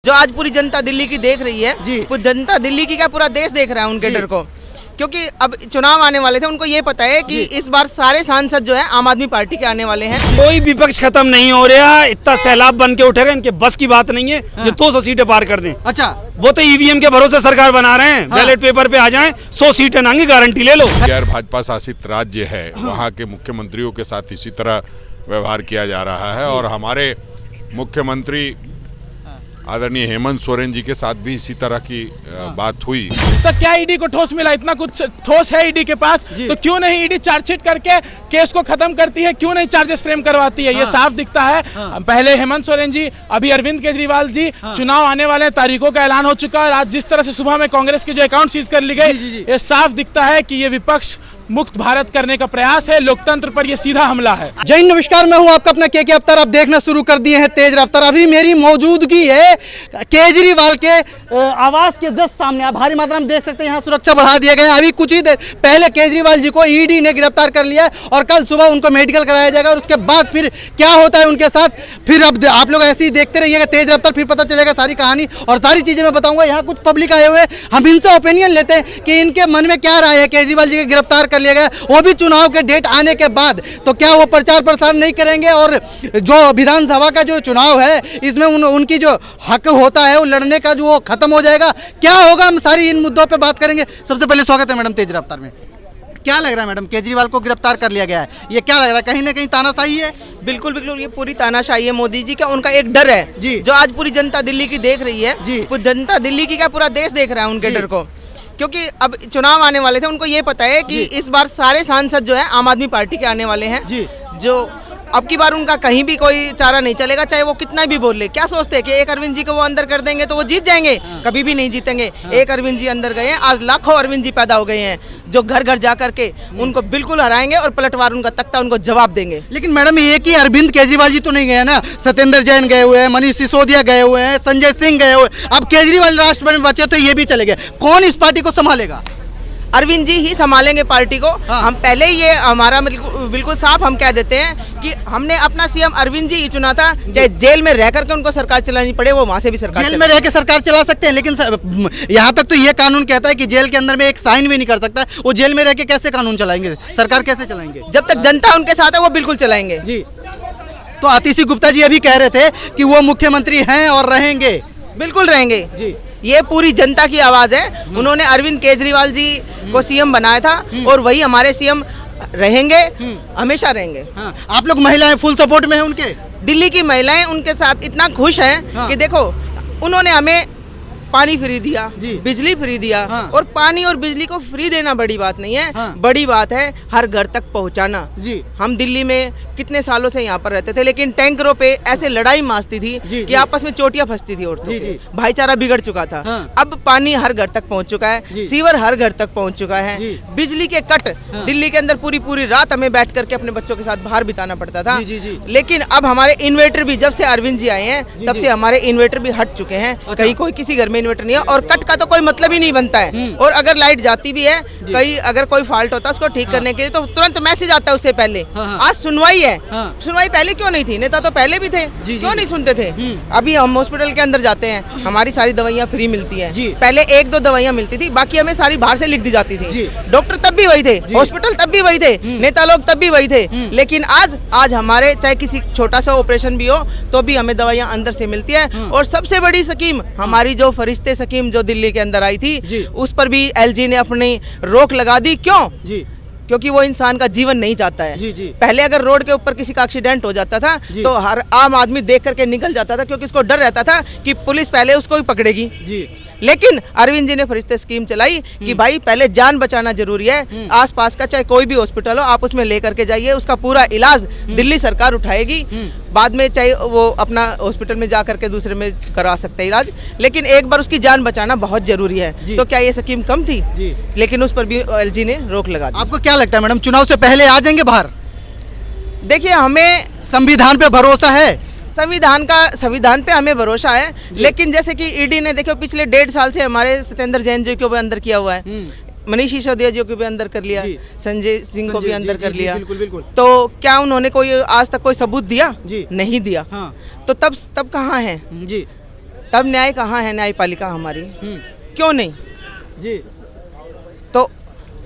जो आज पूरी जनता दिल्ली की देख रही है जी। पूरी जनता दिल्ली की क्या पूरा देश देख रहा है उनके डर को, क्योंकि अब चुनाव आने वाले थे, उनको ये पता है कि इस बार सारे सांसद जो है आम आदमी पार्टी के आने वाले हैं। कोई विपक्ष खत्म नहीं हो रहा, इतना सैलाब बन के उठेगा, इनके बस की बात नहीं है जो 200 सीटें पार कर दें। अच्छा, वो तो ईवीएम के भरोसे सरकार बना रहे हैं, बैलेट पेपर पे आ जाएं 100 सीटें नांगी, गारंटी ले लो। गैर भाजपा शासित राज्य है, वहाँ के मुख्यमंत्रियों के साथ इसी तरह व्यवहार किया जा रहा है और हमारे मुख्यमंत्री आदरणीय हेमंत सोरेन जी के साथ भी इसी तरह की बात हुई। तो क्या ईडी को ठोस मिला? इतना कुछ ठोस है ईडी के पास, तो क्यों नहीं ईडी चार्जशीट करके केस को खत्म करती है, क्यों नहीं चार्जेस फ्रेम करवाती है? ये साफ दिखता है। पहले हेमंत सोरेन जी, अभी अरविंद केजरीवाल जी। चुनाव आने वाले तारीखों का ऐलान हो चुका है। आज जिस तरह से सुबह में कांग्रेस के जो अकाउंट सीज कर ली गई, ये साफ दिखता है कि ये विपक्ष मुक्त भारत करने का प्रयास है, लोकतंत्र पर ये सीधा हमला है। जय हिंद, नमस्कार, मैं हूं आपका अपना के अवतार। आप देखना शुरू कर दिए हैं तेज रफ्तार। अभी मेरी मौजूदगी है केजरीवाल के आवास के जस्ट सामने। आप भारी मात्रा में देख सकते हैं, यहाँ सुरक्षा बढ़ा दिया गया है। अभी कुछ ही देर पहले केजरीवाल जी को ईडी ने गिरफ्तार कर लिया और कल सुबह उनको मेडिकल कराया जाएगा और उसके बाद फिर क्या होता है उनके साथ, फिर अब आप लोग ऐसे ही देखते रहिएगा तेज रफ्तार, फिर पता चलेगा सारी कहानी और सारी चीजें मैं बताऊंगा। यहाँ कुछ पब्लिक आए हुए हैं, हम इनसे ओपिनियन लेते हैं कि इनके मन में क्या राय है। केजरीवाल जी के गिरफ्तार कर लिया गया, वो भी चुनाव के डेट आने के बाद, तो क्या वो प्रचार प्रसार नहीं करेंगे? और जो विधानसभा का जो चुनाव है, इसमें उनकी जो हक होता है वो लड़ने का, जो वो खत्म हो जाएगा, क्या होगा? हम सारी इन मुद्दों पे बात करेंगे। सबसे पहले स्वागत है मैडम तेज रफ्तार में। क्या लग रहा है मैडम, केजरीवाल को गिरफ्तार कर लिया गया है, ये क्या लग रहा है? कहीं ना कहीं तानाशाही है? बिल्कुल बिल्कुल, ये पूरी तानाशाही है मोदी जी का। उनका एक डर है जी, जो आज पूरी जनता दिल्ली की देख रही है जी। पूरी जनता दिल्ली की क्या पूरा देश देख रहा है उनके डर को, क्योंकि अब चुनाव आने वाले थे, उनको ये पता है कि इस बार सारे सांसद जो है आम आदमी पार्टी के आने वाले हैं जी। जो अब की बार उनका कहीं भी कोई चारा नहीं चलेगा, चाहे वो कितना भी बोल ले। क्या सोचते हैं कि एक अरविंद जी को वो अंदर कर देंगे तो वो जीत जाएंगे? कभी भी नहीं जीतेंगे। एक अरविंद जी अंदर गए हैं, आज लाखों अरविंद जी पैदा हो गए हैं जो घर घर जा करके उनको बिल्कुल हराएंगे और पलटवार उनका तख्ता उनको जवाब देंगे। लेकिन मैडम एक ही अरविंद केजरीवाल जी तो नहीं गए ना, सत्येंद्र जैन गए हुए हैं, मनीष सिसोदिया गए हुए हैं, संजय सिंह गए हुए, अब केजरीवाल राष्ट्रपति में बचे तो ये भी चले गए। कौन इस पार्टी को संभालेगा? अरविंद जी ही संभालेंगे पार्टी को। हम पहले ये हमारा बिल्कुल साफ हम कह देते हैं कि हमने अपना सीएम अरविंद जी ही चुना था, चाहे जेल में रह करके उनको सरकार चलानी पड़े, वो वहां से भी सरकार जेल में रह के सरकार चला सकते हैं, लेकिन यहाँ तक तो ये कानून कहता है कि जेल के अंदर में एक साइन भी नहीं कर सकता। वो जेल में रह के कैसे कानून चलाएंगे, सरकार कैसे चलाएंगे? जब तक जनता उनके साथ है वो बिल्कुल चलाएंगे जी। तो आतिशी गुप्ता जी अभी कह रहे थे कि वो मुख्यमंत्री हैं और रहेंगे। बिल्कुल रहेंगे जी। ये पूरी जनता की आवाज है। उन्होंने अरविंद केजरीवाल जी को सीएम बनाया था और वही हमारे सीएम रहेंगे, हमेशा रहेंगे। आप लोग महिलाएं फुल सपोर्ट में हैं उनके? दिल्ली की महिलाएं उनके साथ इतना खुश हैं कि देखो, उन्होंने हमें पानी फ्री दिया, बिजली फ्री दिया। और पानी और बिजली को फ्री देना बड़ी बात नहीं है, बड़ी बात है हर घर तक पहुंचाना। हम दिल्ली में कितने सालों से यहाँ पर रहते थे, लेकिन टैंकरों पे ऐसे लड़ाई माचती थी कि आपस में चोटियां फंसती थी औरतों की, भाईचारा बिगड़ चुका था। अब पानी हर घर तक पहुँच चुका है, सीवर हर घर तक पहुँच चुका है। बिजली के कट दिल्ली के अंदर पूरी पूरी रात हमें बैठ करके अपने बच्चों के साथ बाहर बिताना पड़ता था। लेकिन अब हमारे इन्वर्टर भी, जब से अरविंद जी आए हैं तब से हमारे इन्वर्टर भी हट चुके हैं। कहीं कोई किसी घर में इन्वर्टर नहीं है और कट का तो कोई मतलब ही नहीं बनता है। और अगर लाइट जाती भी है, कहीं अगर कोई फॉल्ट होता है उसको ठीक करने के लिए तो तुरंत मैसेज आता है उससे पहले। आज सुनवाई है, सुनवाई पहले क्यों नहीं थी? नेता तो पहले भी थे, क्यों नहीं सुनते थे? अभी हम हॉस्पिटल के अंदर जाते हैं, हमारी सारी दवाइयाँ फ्री मिलती है। पहले 1-2 दवाइयाँ मिलती थी, बाकी हमें सारी बाहर से लिख दी जाती थी। डॉक्टर तब भी वही थे, हॉस्पिटल तब भी वही थे, नेता लोग तब भी वही थे। लेकिन आज हमारे चाहे किसी छोटा सा ऑपरेशन भी हो तो भी हमें दवाइयाँ अंदर से मिलती है। और सबसे बड़ी स्कीम हमारी जो फरिश्ते स्कीम जो दिल्ली के अंदर आई थी, उस पर भी एलजी ने अपनी रोक लगा दी। क्यों? क्योंकि वो इंसान का जीवन नहीं चाहता है। पहले अगर रोड के ऊपर किसी का एक्सीडेंट हो जाता था तो हर आम आदमी देख करके निकल जाता था, क्योंकि उसको डर रहता था कि पुलिस पहले उसको ही पकड़ेगी। लेकिन अरविंद जी ने फरिश्ते स्कीम चलाई कि भाई पहले जान बचाना जरूरी है। आसपास का चाहे कोई भी हॉस्पिटल हो, आप उसमें लेकर के जाइए, उसका पूरा इलाज दिल्ली सरकार उठाएगी। बाद में चाहे वो अपना हॉस्पिटल में जा करके दूसरे में करा सकते हैं इलाज, लेकिन एक बार उसकी जान बचाना बहुत जरूरी है। तो क्या ये स्कीम कम थी? लेकिन उस पर भी एलजी ने रोक लगा दी। आपको क्या लगता है मैडम, चुनाव से पहले आ जाएंगे बाहर? देखिए, हमें संविधान पे भरोसा है, संविधान पे हमें भरोसा है। लेकिन जैसे कि ईडी ने देखो पिछले 1.5 साल से हमारे सत्येंद्र जैन जी को भी अंदर किया हुआ है, मनीष सिसोदिया जी को भी अंदर कर लिया, संजय सिंह को भी अंदर कर लिया। बिल्कुल। तो क्या उन्होंने कोई आज तक कोई सबूत दिया? नहीं दिया। तो तब कहाँ है? तब न्याय कहाँ है न्यायपालिका हमारी? क्यों नहीं? जी तो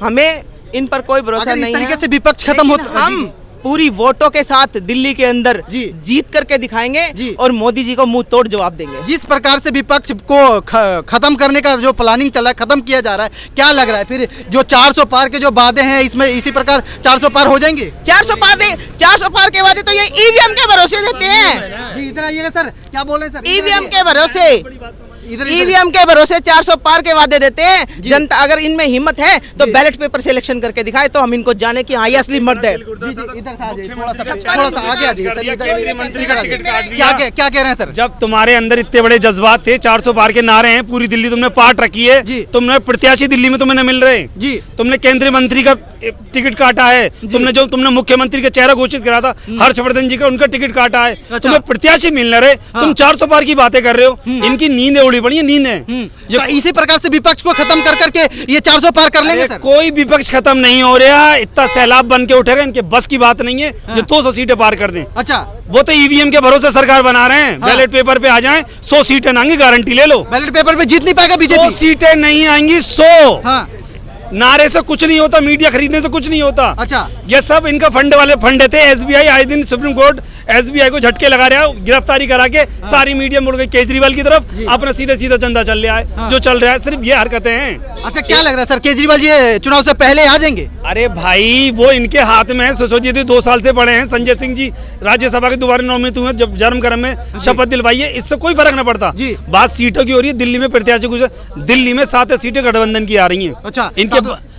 हमें इन पर कोई भरोसा अगर इस नहीं तरीके है। से विपक्ष खत्म लेकिन होता हम पूरी वोटों के साथ दिल्ली के अंदर जी। जीत करके दिखाएंगे जी। और मोदी जी को मुंह तोड़ जवाब देंगे। जिस प्रकार से विपक्ष को खत्म करने का जो प्लानिंग चला है, खत्म किया जा रहा है, क्या लग रहा है फिर जो 400 पार के जो वादे हैं इसमें इसी प्रकार 400 पार हो जाएंगे? 400 पार के वादे तो ये ईवीएम के भरोसे देते हैं। जी इधर आइएगा सर, क्या बोल रहे हैं सर? ईवीएम के भरोसे, इधर ईवीएम के भरोसे 400 पार के वादे देते हैं। जनता अगर इनमें हिम्मत है तो बैलेट पेपर सिलेक्शन करके दिखाए तो हम इनको जाने कि हाँ ये असली मर्द है। जी इधर से आ जाइए, थोड़ा सा आगे आ जाइए सर, केंद्रीय मंत्री का टिकट काट क्या कह रहे हैं सर? जब तुम्हारे अंदर इतने बड़े जज्बात थे, 400 पार के नारे हैं, पूरी दिल्ली तुमने पाट रखी है, जी। तुमने प्रत्याशी दिल्ली में तुम्हें न मिल रहे जी। तुमने केंद्रीय मंत्री का टिकट काटा है, तुमने मुख्यमंत्री का चेहरा घोषित करा था हर्षवर्धन जी का, उनका टिकट काटा है, तुम्हें प्रत्याशी मिल न रहे, तुम 400 पार की बातें कर रहे हो। इनकी नींद उड़ी पड़ी है, नींद है। ये इसी प्रकार से विपक्ष को खत्म कर करके ये 400 पार कर लेंगे सर? कोई विपक्ष खत्म नहीं हो रहा, इतना सैलाब बन के उठेगा, इनके बस की बात नहीं है जो 200 सीटें पार कर दें। अच्छा, वो तो ईवीएम के भरोसे सरकार बना रहे हैं। बैलेट पेपर पे आ जाएं, 100 सीटें आएंगी, गारंटी ले लो। बैलेट पेपर पे जीत नहीं पाएगा 100 बीजेपी? सीटें नहीं आएंगी, 100। हाँ। नारे से कुछ नहीं होता, मीडिया खरीदने से कुछ नहीं होता। अच्छा। ये सब इनका फंड वाले फंड थे। एसबीआई आए दिन सुप्रीम कोर्ट एसबीआई को झटके लगा रहा है, गिरफ्तारी करा के सारी मीडिया मुड़ गई केजरीवाल की तरफ, अपना सीधा सीधा चंदा चल रहा है। जो चल रहा है सिर्फ ये हरकतें हैं। अच्छा, क्या लग रहा है सर केजरीवाल जी चुनाव से पहले आ जाएंगे? अरे भाई वो इनके हाथ में है। सिसोदिया जी 2 साल से पड़े हैं, संजय सिंह जी राज्यसभा के दोबारा नॉमिनेट हुए, जब जन्म कर्म में शपथ दिलवाई है, इससे कोई फर्क न पड़ता। बात सीटों की हो रही है। दिल्ली में प्रत्याशी कुछ, दिल्ली में 7 सीटें गठबंधन की आ रही है। अच्छा, इनके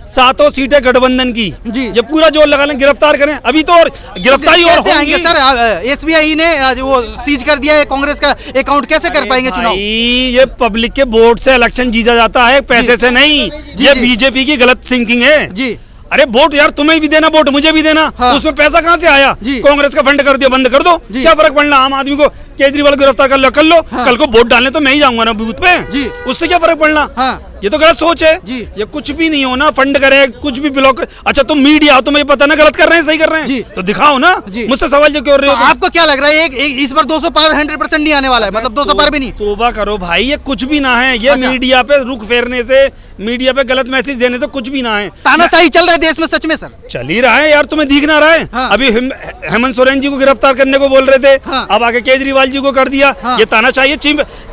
7 सीटें गठबंधन की। जी। ये पूरा जोर लगा लें, गिरफ्तार करें। अभी तो और गिरफ्तारी और कैसे आएंगे सर? एसबीआई ने वो सीज कर दिया है कांग्रेस का अकाउंट, कैसे कर पाएंगे चुनाव? ये पब्लिक के वोट से इलेक्शन जीता जाता है, पैसे से नहीं। ये बीजेपी की गलत थिंकिंग है। जी। अरे वोट यार तुम्हें भी देना, वोट मुझे भी देना। हाँ। उसमें पैसा कहाँ से आया? कांग्रेस का फंड कर दिया, बंद कर दो, क्या फर्क पड़ना? आम आदमी को केजरीवाल को गिरफ्तार कर लो। हाँ। कल को वोट डालने तो मैं ही जाऊंगा ना बूथ पे, उससे क्या फर्क पड़ना? हाँ। ये तो गलत सोच है। ये कुछ भी नहीं होना, फंड करे, कुछ भी ब्लॉक। अच्छा तुम मीडिया हो, तुम्हें पता ना गलत कर रहे हैं सही कर रहे हैं, तो दिखाओ ना। मुझसे सवाल जो क्यों रहे हो? आपको क्या लग रहा है एक इस बार 200 पार 100% नहीं आने वाला है? मतलब 200 पार भी नहीं? तोबा करो भाई, ये कुछ भी ना है। ये मीडिया पे रुख फेरने से, मीडिया पे गलत मैसेज देने से कुछ भी ना है। तानाशाही चल रहा है देश में सच में सर? चल ही रहा है यार, तुम्हें दिख ना रहा है? अभी हेमंत सोरेन जी को गिरफ्तार करने को बोल रहे थे, अब आगे केजरीवाल जी को कर दिया। ये तानाशाही,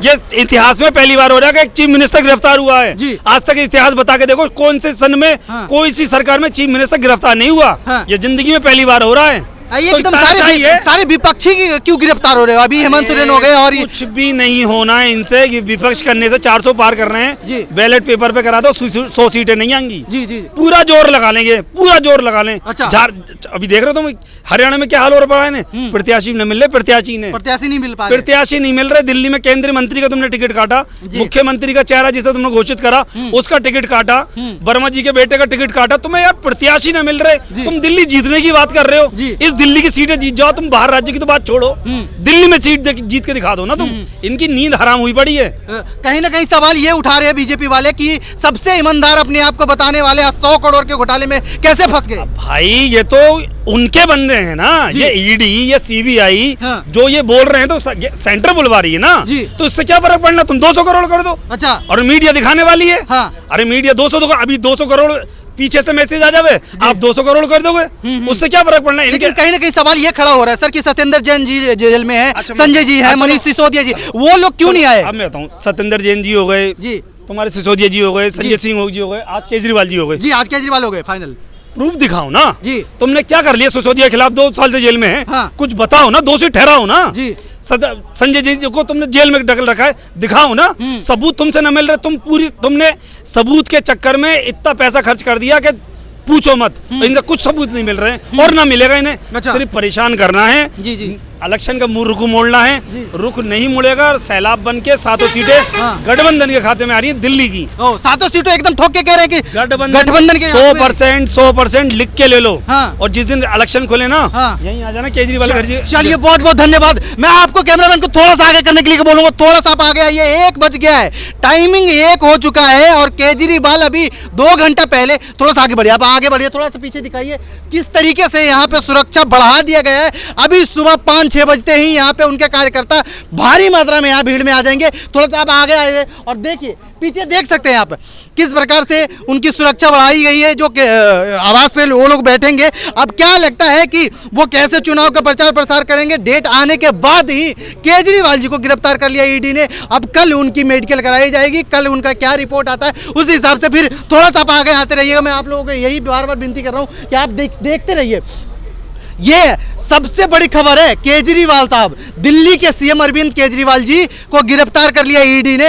ये इतिहास में पहली बार हो रहा है कि एक चीफ मिनिस्टर गिरफ्तार हुआ है। आज तक इतिहास बता के देखो, कौन से सन में कोई सी सरकार में चीफ मिनिस्टर गिरफ्तार नहीं हुआ। ये जिंदगी में पहली बार हो रहा है। ये एकदम सारे विपक्षी क्यों गिरफ्तार हो रहे हो? अभी हेमंत सोरेन हो गए और कुछ भी नहीं होना है इनसे। विपक्ष करने से 400 पार कर रहे हैं। बैलेट पेपर पे करा दो, 100 सीटें नहीं आएंगी। जी जी, पूरा जोर लगा लेंगे, पूरा जोर लगा लें। अच्छा। अभी देख रहे हो तुम हरियाणा में क्या हाल हो रहा है? प्रत्याशी नहीं मिल रहे, प्रत्याशी नहीं मिल पा प्रत्याशी नहीं मिल रहे। दिल्ली में केंद्रीय मंत्री का तुमने टिकट काटा, मुख्यमंत्री का चेहरा जिसे तुमने घोषित करा उसका टिकट काटा, वर्मा जी के बेटे का टिकट काटा, तुम्हें यार प्रत्याशी न मिल रहे। तुम दिल्ली जीतने की बात कर रहे हो। इस दिल्ली की सीटें जीत जाओ, तुम बाहर राज्य की तो बात छोड़ो, दिल्ली में सीट जीत के दिखा दो ना तुम। इनकी नींद हराम हुई पड़ी है। कहीं ना कहीं सवाल ये उठा रहे हैं बीजेपी वाले कि सबसे ईमानदार अपने आप को बताने वाले 100 करोड़ के घोटाले में कैसे फंस गए? भाई ये तो उनके बंदे हैं ना, ये ईडी, ये सीबीआई जो ये बोल रहे हैं तो सेंटर बुलवा रही है ना, तो इससे क्या फर्क पड़ना? तुम 200 करोड़ कर दो। अच्छा। और मीडिया दिखाने वाली है। अरे मीडिया 200 अभी 200 करोड़ पीछे से मैसेज आ जावे, आप 200 करोड़ कर दोगे, उससे क्या फर्क पड़ना? लेकिन कहीं ना कहीं सवाल ये खड़ा हो रहा है सर कि सत्येंद्र जैन जी जेल में है, संजय जी है, मनीष सिसोदिया जी, वो लोग क्यों नहीं आए? अब मैं बताऊं, सत्येंद्र जैन जी हो गए, तुम्हारे सिसोदिया जी हो गए, संजय सिंह जी हो गए, आज केजरीवाल जी हो गए। जी, आज केजरीवाल हो गए फाइनल। प्रूफ दिखाओ ना। जी। तुमने क्या कर लिया? सिसोदिया के खिलाफ 2 साल से जेल में है। कुछ बताओ ना, दोषी ठहराओ ना। जी। संजय जी को तुमने जेल में ढकल रखा है, दिखाओ ना। सबूत तुमसे न मिल रहे, तुमने सबूत के चक्कर में इतना पैसा खर्च कर दिया कि पूछो मत। इनसे कुछ सबूत नहीं मिल रहे हैं और ना मिलेगा इन्हें। सिर्फ परेशान करना है। जी जी, इलेक्शन का रुख मोड़ना है, रुख नहीं मुड़ेगा। सैलाब बन के 7 सीटें गठबंधन के खाते में आ रही है दिल्ली की। 7 सीटें एकदम ठोक के कह रहे हैं कि गठबंधन के 100% लिख के ले लो। और जिस दिन इलेक्शन खोले ना, यहीं आ जाना केजरीवाल घर। चलिए, बहुत बहुत धन्यवाद। मैं आपको कैमरामैन को थोड़ा सा आगे करने के लिए बोलूंगा, थोड़ा सा आप आगे आइए। 1 बज गया है, टाइमिंग 1 हो चुका है और केजरीवाल अभी 2 घंटा पहले, थोड़ा सा आगे बढ़िए, आप आगे बढ़िए, थोड़ा सा पीछे दिखाइए, किस तरीके से यहाँ पे सुरक्षा बढ़ा दिया गया है। अभी सुबह 5 शाम 6 बजते ही यहाँ पे उनके कार्यकर्ता भारी मात्रा में यहाँ भीड़ में आ जाएंगे। थोड़ा सा आप आगे आइए और देखिए, पीछे देख सकते हैं आप किस प्रकार से उनकी सुरक्षा बढ़ाई गई है। जो आवास पे वो लोग बैठेंगे, अब क्या लगता है कि वो कैसे चुनाव का प्रचार प्रसार करेंगे। डेट आने के बाद ही केजरीवाल जी को गिरफ्तार कर लिया ईडी ने। अब कल उनकी मेडिकल कराई जाएगी, कल उनका क्या रिपोर्ट आता है उस हिसाब से फिर थोड़ा सा आप आगे आते रहिएगा। मैं आप लोगों को यही बार बार विनती कर रहा हूँ कि आप देखते रहिए। ये सबसे बड़ी खबर है, केजरीवाल साहब, दिल्ली के सीएम अरविंद केजरीवाल जी को गिरफ्तार कर लिया ईडी ने।